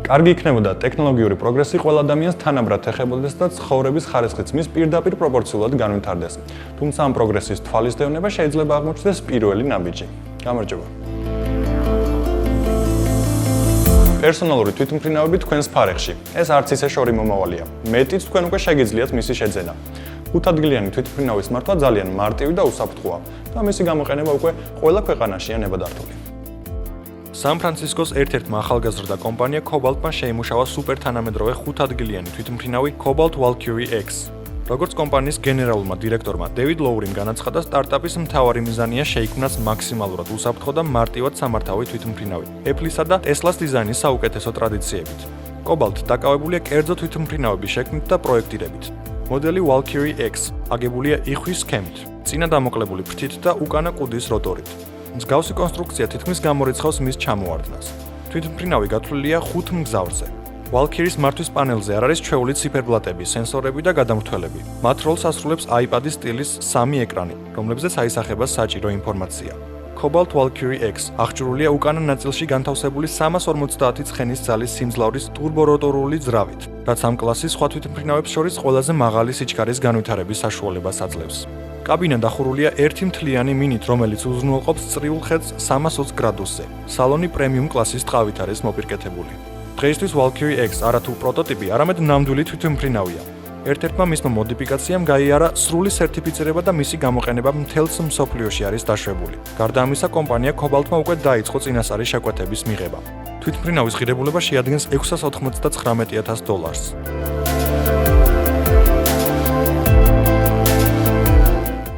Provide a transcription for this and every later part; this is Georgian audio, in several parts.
კარგი იქნებოდა ტექნოლოგიური პროგრესი ყველა ადამიანს თანაბრად ეხებოდეს და ცხოვრების ხარისხიც მის პირდაპირ პროპორციულად განვითარდეს. თუმცა ამ პროგრესის თვალისდევნება შეიძლება აღმოჩნდეს პირველი ნაბიჯი. გამარჯობა. პერსონალური თვითმფრინავები თქვენს ფარეხში. ეს არც ისე შორი მომავალია. მეტიც თქვენ უკვე შეგიძლიათ მისი შეძენა. 5 ადგილიანი თვითმფრინავის მართვა ძალიან მარტივი და უსაფრთხოა და მისი გამოყენება უკვე ყველა ქვეყანაშია ნებადართული. სან-ფრანცისკოს ერთ-ერთმა ახალგაზრდა კომპანია Cobalt-მა შეიმუშავა სუპერთანამედროვე 5 ადგილიანი თვითმფრინავი Cobalt Valkyrie X. როგორც კომპანიის გენერალურმა დირექტორმა დევიდ ლოურიმ განაცხადა, სტარტაპის მთავარი მიზანია შეიქმნას მაქსიმალურად უსაფრთხო და მარტივად სამართავი თვითმფრინავი, Apple-ისა და Tesla-ს დიზაინის საუკეთესო ტრადიციებით. Cobalt დაკავებულია კერძო თვითმფრინავების შექმნით და პროექტირებით. მოდელი Valkyrie X აგებულია იხვის სქემით, წინა დამოკლებული ფრთით და უკანა კუდის როტორით. მსგავსი კონსტრუქცია თითქმის გამორიცხავს მის ჩამოარდნას. თვითმფრინავი გათვლილია 5 მგზავრზე. Valkyrie-ის მართვის პანელზე არ არის ჩვეული ციფერბლატები, სენსორები და გადამრთველები. მათ როლს ასრულებს iPad-ის სტილის 3 ეკრანი, რომლებზეც აისახება საჭირო ინფორმაცია. Cobalt Valkyrie X აღჭურვილია უკანა ნაწილში განთავსებული 350 ცხენის ძალის სიმძლავრის ტურბოროტორული ძრავით, რაც ამ კლასის სხვა თვითმფრინავებს შორის ყველაზე მაღალი სიჩქარის განვითარების საშუალებას აძლევს. კაბინა დახურულია ერთი მთლიანი მინით, რომელიც უზრუნველყოფს წრიულ ხედს 320 გრადუსზე. სალონი პრემიუმ კლასის ტყავით არის მოპირკეთებული. დღეისთვის Valkyrie X არათუ პროტოტიპი, არამედ ნამდვილი თვითმფრინავია. ერთ-ერთმა მისმა მოდიფიკაციამ გაიარა სრული სერტიფიცირება და მისი გამოყენება მთელს მსოფლიოში არის დაშვებული. გარდა ამისა, კომპანია Cobalt-მა უკვე დაიწყო წინასწარი შეკვეთების მიღება. თვითმფრინავის ღირებულება შეადგენს $699,000.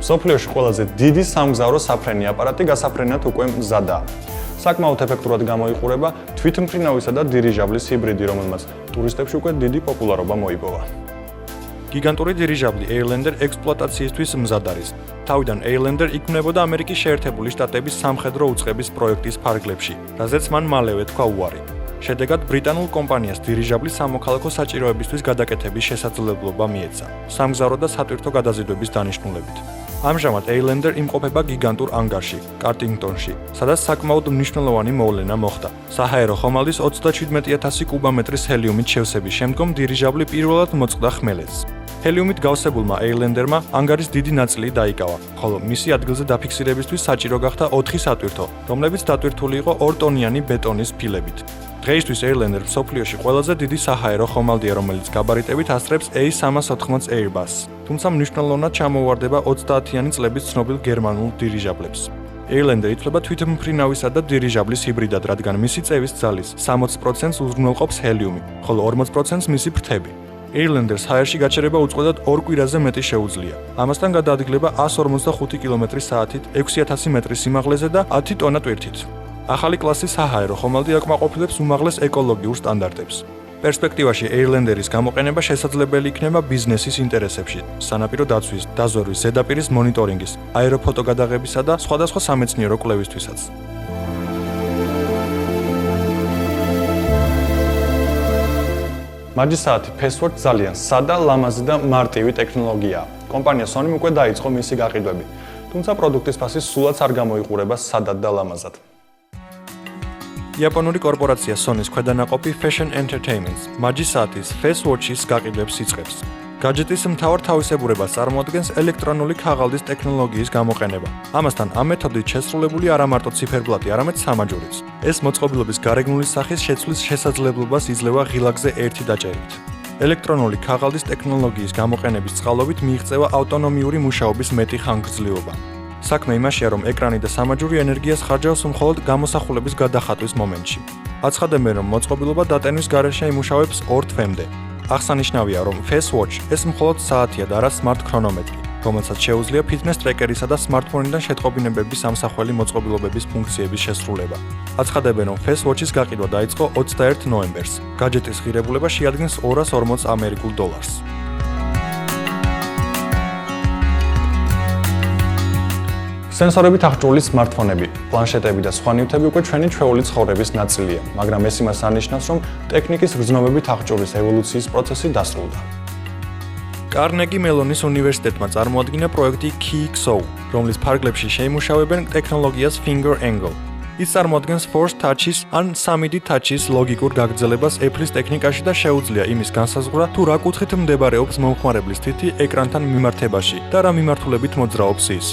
მსოფლიოში ყველაზე დიდი სამგზავრო საფრენი აპარატი გასაფრენად უკვე მზადაა. საკმაოდ ეფექტურად გამოიყურება თვითმფრინავისა და დირიჟაბლის ჰიბრიდი, რომელმაც ტურისტებში უკვე დიდი პოპულარობა მოიპოვა. გიგანტური დირიჟაბლი Airlander ექსპლუატაციისთვის მზად არის. თავიდან Airlander იქმნებოდა ამერიკის შეერთებული შტატების სამხედრო უწყების პროექტის ფარგლებში, რაზეც მან მალევე თქვა უარი. შედეგად ბრიტანულ კომპანიას დირიჟაბლის სამოქალაქო საჭიროებისთვის გადაკეთების შესაძლებლობა მიეცა, სამგზავრო და სატვირთო გადაზიდვების დანიშნულებით. ამჟამად Airlander იმყოფება გიგანტურ ანგარში, კარტინგტონში, სადაც საკმაოდ მნიშვნელოვანი მოვლენა მოხდა. საჰაერო ხომალდის 37,000 კუბომეტრის ჰელიუმით შევსების შემდგომ დირიჟაბლი პირველად მოწყდა ხმელეთს. ჰელიუმით გავსებულმა Airlander-მა ანგარის დიდი ნაწილი დაიკავა, ხოლო მისი ადგილზე დაფიქსირებისთვის საჭირო გახდა 4 სატვირთო, რომლებიც დატვირთული იყო 2 ტონიანი ბეტონის ფილებით. დღეისთვის Airlander მსოფლიოში ყველაზე დიდი საჰაერო ხომალდია, რომელიც გაბარიტებით ასწრებს A380 Airbus. თუმცა მნიშვნელოვნად ჩამოუვარდება 30-იანი წლების ცნობილ გერმანულ დირიჟაბლებს. Airlander ითვლება თვითმფრინავისა და დირიჟაბლის ჰიბრიდად, რადგან მისი წევის ძალის 60%-ს უზრუნველყოფს ჰელიუმი, ხოლო 40%-ს მისი ფრთები. Airlander-ს ჰაერში გაჩერება უწყვეტად 2 კვირაზე მეტი შეუძლია. ამასთან გადაადგილება 145 კმ/სთ-ით 6000 მეტრის სიმაღლეზე და 10 ტონა ტვირთით. ახალი კლასის საჰაერო ხომალდი აკმაყოფილებს უმაღლეს ეკოლოგიურ სტანდარტებს. პერსპექტივაში Airlander-ის გამოყენება შესაძლებელი იქნება ბიზნესის ინტერესებში, სანაპირო დაცვის, დაზვერვის, ზედაპირის მონიტორინგის, აეროფოტოგადაღებისა და სხვადასხვა სამეცნიერო კვლევისთვისაც. მაჯის საათი Fastwatch ძალიან სადა, ლამაზი და მარტივი ტექნოლოგიაა. კომპანია Sony უკვე დაიწყო მისი გაყიდვები, თუმცა პროდუქტის ფასი სულაც არ გამოიყურება სადად და ლამაზად. იაპონური კორპორაცია Sony-ს ქვედანაყოფი Fashion Entertainment მაჯის საათის Fastwatch-ის გაყიდვებს იწყებს. Gadget-ის მთავარ თავისებურებას წარმოადგენს ელექტრონული ქაღალდის ტექნოლოგიის გამოყენება. ამასთან ამ მეთოდით შესრულებული არა მარტო ციფერბლატი, არამედ სამაჯურიც. ეს მოწყობილობის გარეგნული სახის შეცვლის შესაძლებლობას იძლევა ღილაკზე ერთი დაჭერით. ელექტრონული ქაღალდის ტექნოლოგიის გამოყენების წყალობით მიიღწევა ავტონომიური მუშაობის მეტი ხანგრძლივობა. საქმე იმაშია, რომ ეკრანი და სამაჯური ენერგიას ხარჯავს მხოლოდ გამოსახულების გადახატვის მომენტში. აცხადებენ, რომ მოწყობილობა დატენვის გარეშე იმუშავებს 2 თვემდე. აღსანიშნავია, რომ Fastwatch ეს მხოლოდ საათია და არა smart ქრონომეტრი, რომელსაც შეუძლია ფიტნეს ტრეკერისა და smartphone-დან შეტყობინებების ამსახველი მოწყობილობების ფუნქციების შესრულება. აცხადებენ, რომ Fastwatch-ის გაყიდვა დაიწყო 21 ნოემბერს. Gadget-ის ღირებულება შეადგენს $240. სენსორებით აღჭურვილი smartphone-ები, პლანშეტები და სხვა ნივთები უკვე ჩვენი ჩვეული ცხოვრების ნაწილია, მაგრამ ეს იმას არნიშნავს, რომ ტექნიკის გრძნობებით აღჭურვის ევოლუციის პროცესი დასრულდა. კარნეგი მელონის უნივერსიტეტმა წარმოადგინა პროექტი KeyXO, რომლის ფარგლებში შეიმუშავებენ ტექნოლოგიას Finger Angle. ის წარმოადგენს Force Touch-ის ან 3D Touch-ის ლოგიკურ გაგრძელებას Apple-ის ტექნიკაში და შეუძლია იმის განსაზღვრა, თუ რა კუთხით მდებარებს მომხმარებლის თითი ეკრანთან მიმართებაში და რა მიმართულებით მოძრაობს ის.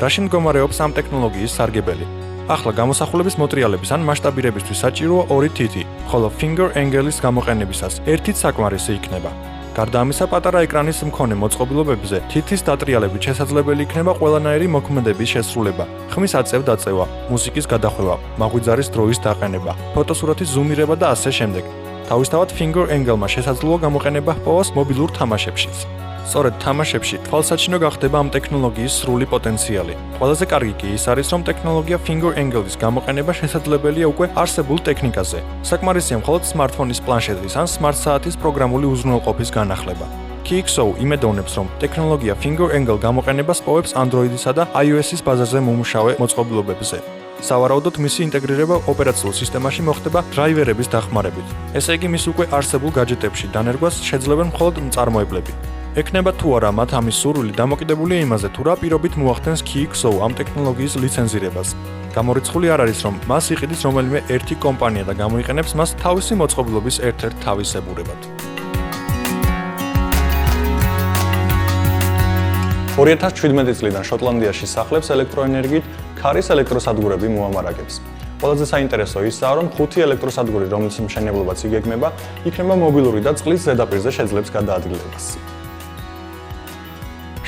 რაში მდგომარეობს ამ ტექნოლოგიის სარგებელი? ახლა გამოსახულების მოტრიალების ან მასშტაბირებისთვის საჭიროა 2 თითი, ხოლო Finger Angle-ის გამოყენებისას ერთით საკმარისი იქნება. გარდა ამისა, პატარა ეკრანის მქონე მოწყობილობებზე თითის დატრიალებით შესაძლებელი იქნება ყველანაირი მოქმედების შესრულება, ხმის აწევ-დაწევა, მუსიკის გადახვევა, მაღვიძარის დროის დაყენება, ფოტოსურათის ზუმირება და ასე შემდეგ. თავისთავად Finger Angle-მა შესაძლოა გამოყენება ჰპოვოს მობილურ თამაშებშიც. სწორედ თამაშებში თვალსაჩინო გახდება ამ ტექნოლოგიის სრული პოტენციალი. ყველაზე კარგი კი ის არის, რომ ტექნოლოგია Finger Angle-ის გამოყენება შესაძლებელია უკვე არსებულ ტექნიკაზე. საკმარისია მხოლოდ smartphone-ის პლანშეტის ან smart საათის პროგრამული უზრუნველყოფის განახლება. KeyXO იმედოვნებს, რომ ტექნოლოგია Finger Angle გამოყენებას პოვებს Android-ისა და iOS-ის ბაზაზე მომუშავე მოწყობილობებზე. სავარაუდოდ მისი ინტეგრირება ოპერაციულ სისტემაში მოხდება დრაივერების დახმარებით. ესე იგი, მის უკვე არსებულ гаджеტებში დანერგვას შეძლებენ მხოლოდ მწარმოებლები. ექნება თუ არა მათ ამის სურვილი დამოკიდებულია იმაზე, თუ რა პირობით მოახდენს KeyXO ამ ტექნოლოგიის ლიცენზირებას. გამორიცხული არ არის, რომ მას იყიდის რომელიმე ერთი კომპანია და გამოიყენებს მას თავისი მოწყობილობის ერთ-ერთ თავისებურებად. 2017 წლიდან შოტლანდიაში სახლებს ელექტროენერგიით ქარის ელექტროსადგურები მოამარაგებს. ყველაზე საინტერესო ისაა, რომ 5 ელექტროსადგური, რომლის მშენებლობაც იგეგმება, იქნება მობილური და წყლის ზედაპირზე შეძლებს გადაადგილებას.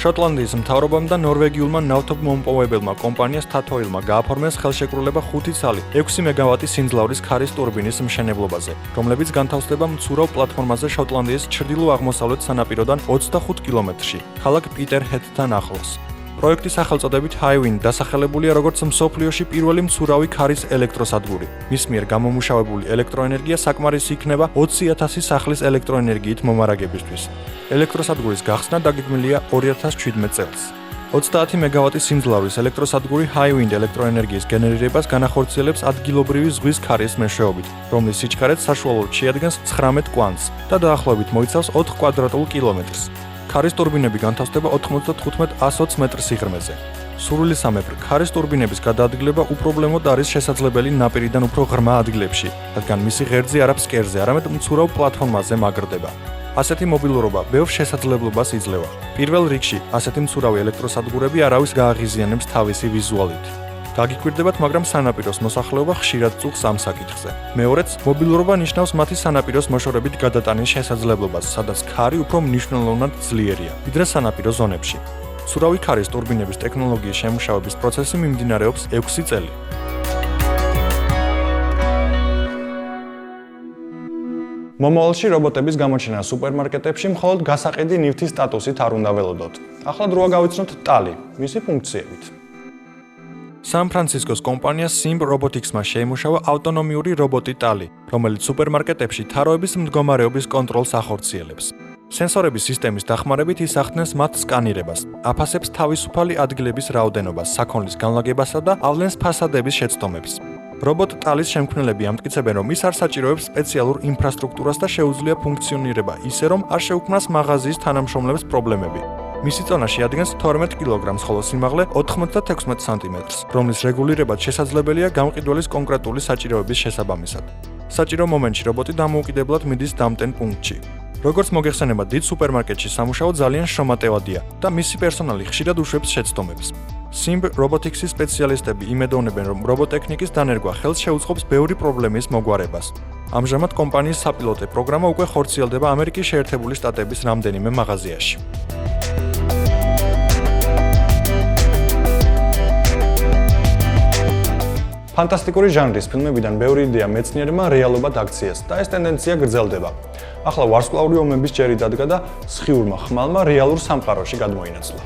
შოტლანდიის მთავრობამ და ნორვეგიულმა ნავთობმომპოვებელმა კომპანია Statoil-მა გააფორმეს ხელშეკრულება 5 ცალი 6 მეგავატის სიმძლავრის ქარის ტურბინის მშენებლობაზე, რომლებიც განთავსდება მცურავ პლატფორმაზე შოტლანდიის ჩრდილო-აღმოსავლეთ სანაპიროდან 25 კილომეტრში, ქალაქ პიტერჰედთან ახლოს. პროექტის სახელწოდებით Highwind დასახელებულია როგორც მსოფლიოში პირველი მცურავი ქარის ელექტროსადგური. მის მიერ გამომუშავებული ელექტროენერგია საკმარისი იქნება 20,000 სახლის ელექტროენერგიით მომარაგებისთვის. ელექტროსადგურის გახსნა დაგეგმილია 2017 წელს. 30 მეგავატის სიმძლავრის ელექტროსადგური Highwind ელექტროენერგიის გენერირებას განახორციელებს ადგილობრივი ზღვის ქარის მეშვეობით, რომლის სიჩქარეც საშუალოდ შეადგენს 19 კვანძს და დაახლოებით მოიცავს 4 კვადრატულ კილომეტრს. ქარის ტურბინები განთავსდება 95-120 მეტრ სიღრმეზე. სურვილისამებრ, ქარის ტურბინების გადაადგილება უპრობლემოდ არის შესაძლებელი ნაპირიდან უფრო ღრმა ადგილებში, რადგან მისი ღერძი არა ფსკერზე, არამედ მცურავ პლატფორმაზე მაგრდება. ასეთი მობილურობა ბევრ შესაძლებლობას იძლევა. პირველ რიგში, ასეთი მცურავი ელექტროსადგურები არავის გააღიზიანებს თავისი ვიზუალით. გაგიკვირდებათ, მაგრამ სანაპიროს მოსახლეობა ხშირად წუხს ამ საკითხზე. მეორეც, მობილურობა ნიშნავს მათი სანაპიროს მოშორებით გადატანის შესაძლებლობას, სადაც ქარი უფრო მნიშვნელოვნად ძლიერია, ვიდრე სანაპირო ზონებში. მცურავი ქარის ტურბინების ტექნოლოგიის შემუშავების პროცესი მიმდინარეობს 6 წელი. მომავალში რობოტების გამოჩენა სუპერმარკეტებში მხოლოდ გასაყიდი ნივთის სტატუსით არ უნდა ველოდოთ. ახლა დროა გავიცნოთ ტალი, მისი ფუნქციებით. სან-ფრანცისკოს კომპანია Simb Robotics-მა შეიმუშავა ავტონომიური რობოტი ტალი, რომელიც სუპერმარკეტებში თაროების მდგომარეობის კონტროლს ახორციელებს. სენსორების სისტემის დახმარებით ის ახდენს მათ სკანირებას, აფასებს თავისუფალი ადგილების რაოდენობას, საქონლის განლაგებასა და ავლენს ფასადების შეცდომებს. რობოტ ტალის შემქმნელები ამტკიცებენ, რომ ის არ საჭიროებს სპეციალურ ინფრასტრუქტურას და შეუძლია ფუნქციონირება ისე, რომ არ შეუქმნას მაღაზიის თანამშრომლებს პრობლემები. მისი წონა შეადგენს 12 კილოგრამს, ხოლო სიმაღლე 96 სანტიმეტრს, რომლის რეგულირებაც შესაძლებელია გამყიდველის კონკრეტული საჭიროების შესაბამისად. საჭირო მომენტში რობოტი დამოუკიდებლად მიდის დამტენ პუნქტში. როგორც მოგეხსენება, დიდ სუპერმარკეტში სამუშაო ძალიან შრომატევადია და მისი პერსონალი ხშირად უშვებს შეცდომებს. Simb Robotics-ის სპეციალისტები იმედოვნებენ, რომ რობოტექნიკის დანერგვა ხელს შეუწყობს ბევრი პრობლემის მოგვარებას. ამჟამად კომპანიის საპილოტე პროგრამა უკვე ხორციელდება ამერიკის შეერთებული შტატების რამდენიმე მაღაზიაში. ფანტასტიკური ჟანრის ფილმებიდან ბევრი იდეა მეცნიერებმა რეალობად აქციეს და ეს ტენდენცია გრძელდება. ახლა ვარსკვლავური ომების ჯერი დადგა და სხიურმა ხმალმა რეალურ სამყაროში გადმოინაცვლა.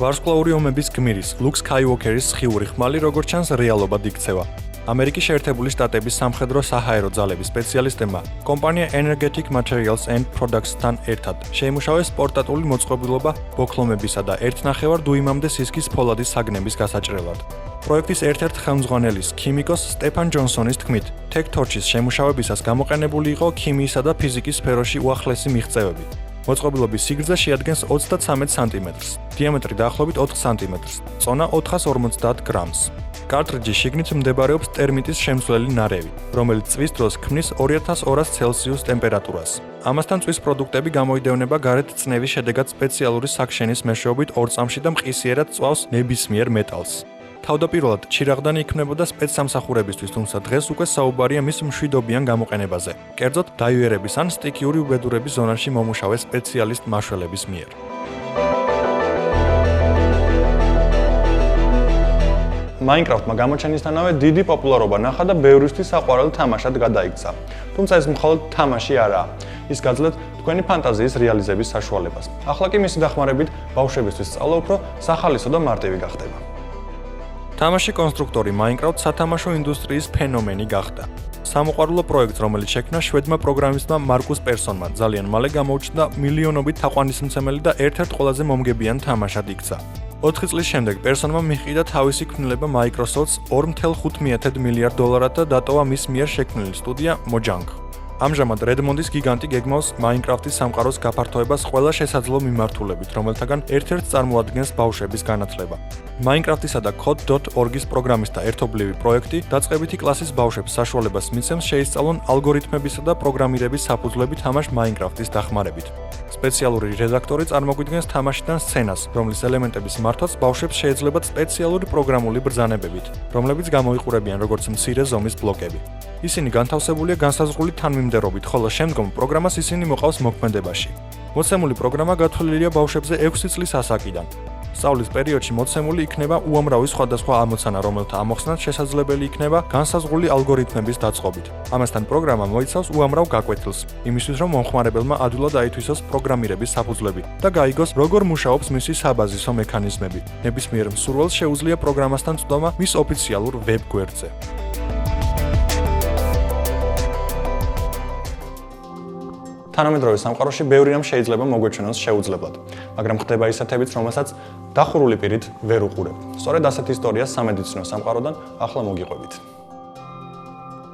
ვარსკვლავური ომების გმირის ლუკ სკაიუოკერის სხიური ხმალი როგორც ჩანს რეალობად იქცევა. ამერიკის შეერთებული შტატების სამხედრო საჰაერო ძალების სპეციალისტებმა კომპანია Energetic Materials and Products-თან ერთად შეიმუშავეს პორტატული მოწყობილობა ბოქლომებისა და 1.5 დუიმამდე სისქის ფოლადის საგნების გასაჭრელად. პროექტის ერთ-ერთ ხელმძღვანელის ქიმიკოს სტეფან ჯონსონის თქმით, Tech Torch-ის შემუშავებისას გამოყენებული იყო ქიმიისა და ფიზიკის სფეროში უახლესი მიღწევები. მოწყობილობის სიგრძე შეადგენს 33 სანტიმეტრს, დიამეტრი დაახლოებით 4 სანტიმეტრს, წონა 450 გრამს. კარტრიჯის შიგნით მდებარეობს ტერმიტის შემცვლელი ნარევი, რომელიც წვის დროს ქმნის 2200 ცელსიუს ტემპერატურას. ამასთან წვის პროდუქტები გამოიდევნება გარეთ წნევის შედეგად სპეციალური საქშენის მეშვეობით ორ წამში და მყისიერად წვავს ნებისმიერ მეტალს. თავდაპირველად ჩირაღდანი იქმნებოდა სპეცსამსახურებისთვის, თუმცა დღეს უკვე საუბარია მის მშვიდობიან გამოყენებაზე, კერძოდ დაივერების ან სტიქიური უბედურების ზონაში მომუშავე სპეციალისტ მაშველების მიერ. Minecraft-მა გამოჩენისთანავე დიდი პოპულარობა ნახა და ბევრისთვის საყვარელი თამაშად გადაიქცა. თუმცა ეს მხოლოდ თამაში არაა. ის გაძლევთ თქვენი ფანტაზიის რეალიზების საშუალებას. ახლა კი მისი დახმარებით ბავშვებისთვის სწავლა უფრო სახალისო და მარტივი გახდება. თამაში კონსტრუქტორი Minecraft სათამაშო ინდუსტრიის ფენომენი გახდა. სამოყვარულო პროექტს, რომელიც შექმნა შვედმა პროგრამისტმა მარკუს პერსონმა, ძალიან მალე გამოუჩნდა მილიონობით თაყვანისმცემელი და ერთ-ერთ ყველაზე მომგებიან თამაშად იქცა. 4 წლის შემდეგ პერსონმა მიჰყიდა თავისი ქმნილება Microsoft-ს $4.5 მილიარდ და დატოვა მის მიერ შექმნილი სტუდია Mojang. ამჟამად Redmond-ის გიგანტი გეგმავს Minecraft-ის სამყაროს გაფართოებას ყველა შესაძლო მიმართულებით, რომელთაგან ერთ-ერთს წარმოადგენს ბავშვების განათლება. Minecraft-ისა და Code.org-ის პროგრამისტთა ერთობლივი პროექტი დაწყებითი კლასის ბავშვებს საშუალებას მისცემს შეისწავლონ ალგორითმებისა და პროგრამირების საფუძვლები თამაშ Minecraft-ის დახმარებით. სპეციალური რედაქტორი წარმოგვიდგენს თამაშიდან სცენას, რომლის ელემენტების მართვაც ბავშვებს შეეძლებათ სპეციალური პროგრამული ბრძანებებით, რომლებიც გამოიყურებიან როგორც მცირე ზომის ბლოკები. ისინი განთავსებულია განსაზღვრული თანმიმდევრობით, ხოლო შემდგომ პროგრამას ისინი მოყავს მოქმედებაში. მოცემული პროგრამა გათვლილია ბავშვებზე 6 წლის ასაკიდან. სწავლის პერიოდში მოცემული იქნება უამრავი სხვადასხვა ამოცანა, რომელთა ამოხსნაც შესაძლებელი იქნება განსაზღვრული ალგორითმების დაწყობით. ამასთან პროგრამა მოიცავს უამრავ გაკვეთილს, იმისთვის რომ მომხმარებელმა ადვილად აითვისოს პროგრამირების საფუძვლები და გაიგოს, როგორ მუშაობს მისი საბაზისო მექანიზმები. ნებისმიერ მსურველს შეუძლია პროგრამასთან წვდომა მის ოფიციალურ ვებ გვერდზე. თანამედროვე სამყაროში ბევრი რამ შეიძლება მოგვეჩვენოს შეუძლებლად, მაგრამ ხდება ისეთებიც, რომელსაც დახურული პირით ვერ უყურებ. სწორედ ასეთ ისტორიას სამედიცინო სამყაროდან ახლა მოგიყვებით.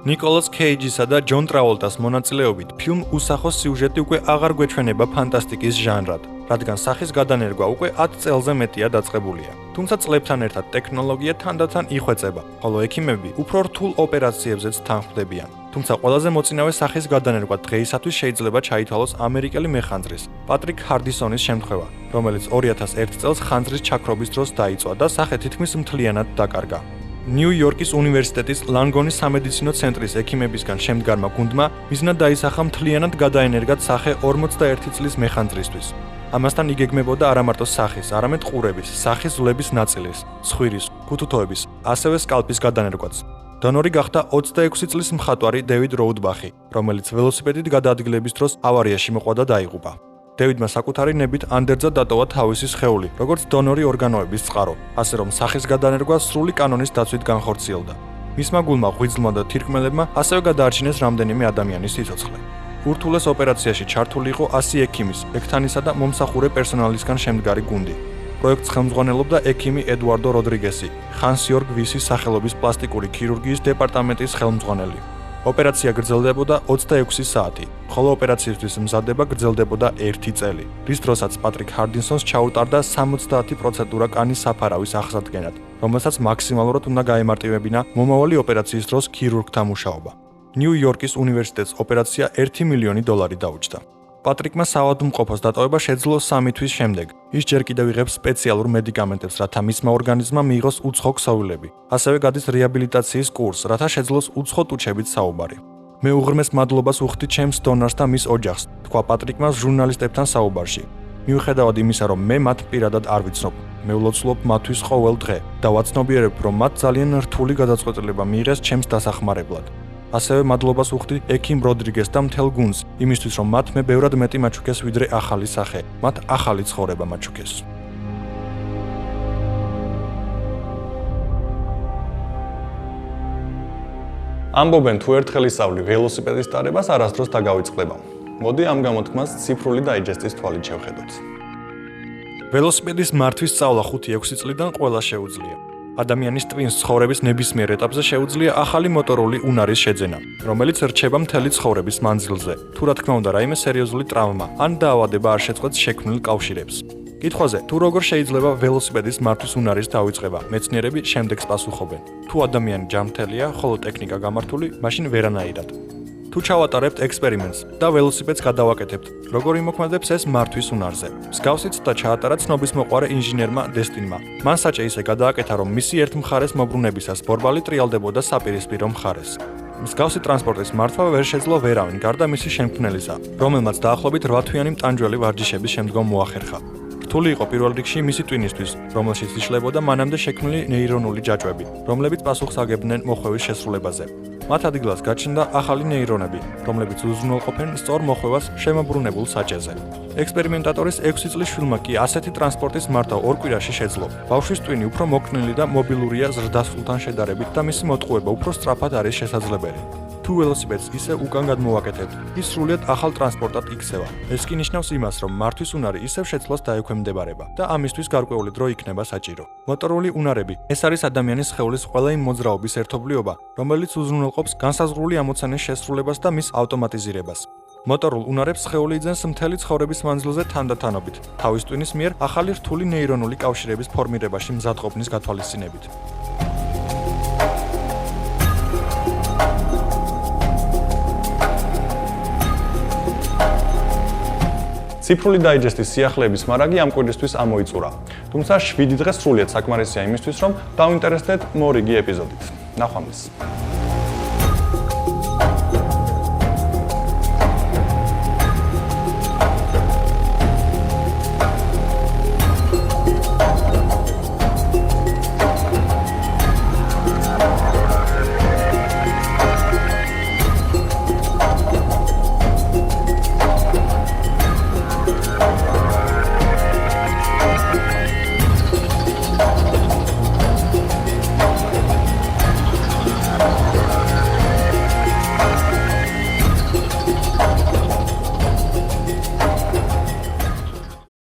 ნიკოლას კეიჯისა და ჯონ ტრავოლტას მონაწილეობით ფილმ უსახოს სიუჟეტი უკვე აღარ გვეჩვენება ფანტასტიკის ჟანრად, რადგან სახის გადანერგვა უკვე 10 წელზე მეტია დაწყებულია. თუმცა წლებთან ერთად ტექნოლოგია თანდათან იხვეწება, ხოლო ექიმები უფრო რთულ ოპერაციებზეც თანხმდებიან. თუმცა ყველაზე მოწინავე სახის გადანერგვა დღეისათვის შეიძლება ჩაითვალოს ამერიკელი მეხანძრის, პატრიკ ჰარდისონის შემთხვევა, რომელიც 2001 წელს ხანძრის ჩაქრობის დროს დაიწვა და სახე თითქმის მთლიანად დაკარგა. ნიუ-იორკის უნივერსიტეტის ლანგონის სამედიცინო ცენტრის ექიმებისგან შემდგარმა გუნდმა მიზნად დაისახა მთლიანად გადაენერგათ სახე 41 წლის მეხანძრისთვის. ამასთან იგეგმებოდა არა მარტო სახის, არამედ ყურების, სახის ვლების ნაწილის, ცხვირის, ქუთუთოების, ასევე სკალპის გადანერგვაც. დონორი გახდა 26 წლის მხატვარი დევიდ როუდბახი, რომელიც ველოსიპედით გადაადგილების დროს ავარიაში მოყვა და დაიღუპა. დევიდმა საკუთარი ნებით ანდერძად დატოვა თავისი სხეული, როგორც დონორი ორგანოების წყარო, ასე რომ სახის გადანერგვა სრული კანონის დაცვით განხორციელდა. მისმა გულმა, ღვიძლმა და თირკმელებმა ასევე გადაარჩინეს რამდენიმე ადამიანის სიცოცხლე. ურთულეს ოპერაციაში ჩართული იყო 100 ექიმის, ექთანისა და მომსახურე პერსონალისგან შემდგარი გუნდი. პროექტს ხელმძღვანელობდა ექიმი ედუარდო როდრიგესი, ხანს-იორგ ვისის სახელობის პლასტიკური ქირურგიის დეპარტამენტის ხელმძღვანელი. ოპერაცია გრძელდებოდა 26 საათი, ხოლო ოპერაციისთვის მზადება გრძელდებოდა 1 წელი, რის დროსაც პატრიკ ჰარდინსონს ჩაუტარდა 70 პროცედურა კანის საფარავის აღსადგენად, რომელსაც მაქსიმალურად უნდა გაემარტივებინა მომავალი ოპერაციის დროს ქირურგთა მუშაობა. ნიუ-იორკის უნივერსიტეტს ოპერაცია $1 მილიონი დაუჯდა. პატრიკმა საავადმყოფოს დატოვება შეძლო 3 თვის შემდეგ. ის ჯერ კიდევ იღებს სპეციალურ მედიკამენტებს, რათა მისმა ორგანიზმმა მიიღოს უცხო ქსოვილები. ასევე გადის რეაბილიტაციის კურსს, რათა შეძლოს უცხო ტუჩებით საუბარი. მე უღრმეს მადლობას ვუხდი ჩემს დონორს და მის ოჯახს, თქვა პატრიკმა ჟურნალისტებთან საუბარში. მიუხედავად იმისა, რომ მე მათ პირადად არ ვიცნობ, მე ვლოცულობ მათთვის ყოველ დღე და ვაცნობიერებ, რომ მათ ძალიან რთული გადაწყვეტილება მიიღეს ჩემს დასახმარებლად. ასევე მადლობას ვუხდი ექიმ როდრიგეს და მთელ გუნდს, იმისთვის რომ მათ მე ბევრად მეტი მაჩუქეს ვიდრე ახალი სახე, მათ ახალი ცხოვრება მაჩუქეს. ამბობენ თუ ერთხელ ისწავლი ველოსიპედის ტარებას არასდროს დაგავიწყდება. მოდი ამ გამოთქმას ციფრული დაიჯესტის თვალით შევხედოთ. ველოსიპედის მართვის სწავლა 5-6 წლიდან ყველა შეუძლია. ადამიანის ტვინს ცხოვრების ნებისმიერ ეტაპზე შეუძლია ახალი მოტორული უნარის შეძენა, რომელიც რჩება მთელი ცხოვრების მანძილზე, თუ რა თქმა უნდა რაიმე სერიოზული ტრავმა ან დაავადება არ შეწყვეტს შექმნილ კავშირებს. კითხვაზე, თუ როგორ შეიძლება ველოსიპედის მართვის უნარის დავიწყება, მეცნიერები შემდეგს პასუხობენ. თუ ადამიანი ჯანმრთელია, ხოლო ტექნიკა გამართული, მაშინ ვერანაირად. თუ ჩავატარებთ ექსპერიმენტს და ველოსიპედს გადავაკეთებთ, როგორ იმოქმედებს ეს მართვის უნარზე. მსგავსი ცდა ჩაატარა ცნობისმოყვარე ინჟინერმა დესტინმა. მან საჭე ისე გადააკეთა, რომ მისი ერთ მხარეს მობრუნებისას ბორბალი ტრიალდებოდა საპირისპირო მხარეს. მსგავსი ტრანსპორტის მართვა ვერ შეძლო ვერავინ, გარდა მისი შემქმნელისა, რომელმაც დაახლოებით 8 თვიანი მტანჯველი ვარჯიშების შემდგომ მოახერხა. რთული იყო პირველ რიგში მისი ტვინისთვის, რომელშიც იშლებოდა მანამდე შექმნილი ნეირონული ჯაჭვები, რომლებიც პასუხს აგებდნენ მოხვევის შესრულებაზე. მათ ადგილას გაჩნდა ახალი ნეირონები, რომლებიც უზრუნველყოფენ სწორ მოხვევას შემოbrunებულ საჭეზე. ექსპერიმენტატორის 6 წლის შვილმა კი ასეთი ტრანსპორტის მართავ 2 კვირაში შეძლო. ბავშვის ტვინი უფრო მოქნილი და მობილურია ზრდასრულთან შედარებით და მისი მოტყუება უფრო სწრაფად არის შესაძლებელი. თუ ველოსიპედს ისე უკან გადმოვაკეთებთ, ის სრულიად ახალ ტრანსპორტად იქცევა. ეს კი ნიშნავს იმას, რომ მართვის უნარი ისევ შეცვლას დაექვემდებარება და ამისთვის გარკვეული დრო იქნება საჭირო. მოტორული უნარები ეს არის ადამიანის სხეულის ყველა იმ მოძრაობის ერთობლიობა, რომელიც უზრუნველყოფს განსაზღვრული ამოცანის შესრულებას და მის ავტომატიზირებას. მოტორულ უნარებს სხეული იძენს მთელი ცხოვრების მანძილზე თანდათანობით, თავის ტვინის მიერ ახალი რთული ნეირონული კავშირების ფორმირებაში მზადყოფნის გათვალისწინებით. ციფრული დაიჯესტის სიახლეების მარაგი ამ კვირისთვის ამოიწურა. თუმცა 7 დღე სრულიად საკმარისია იმისთვის, რომ დავინტერესდეთ მორიგი ეპიზოდით. ნახვამდის.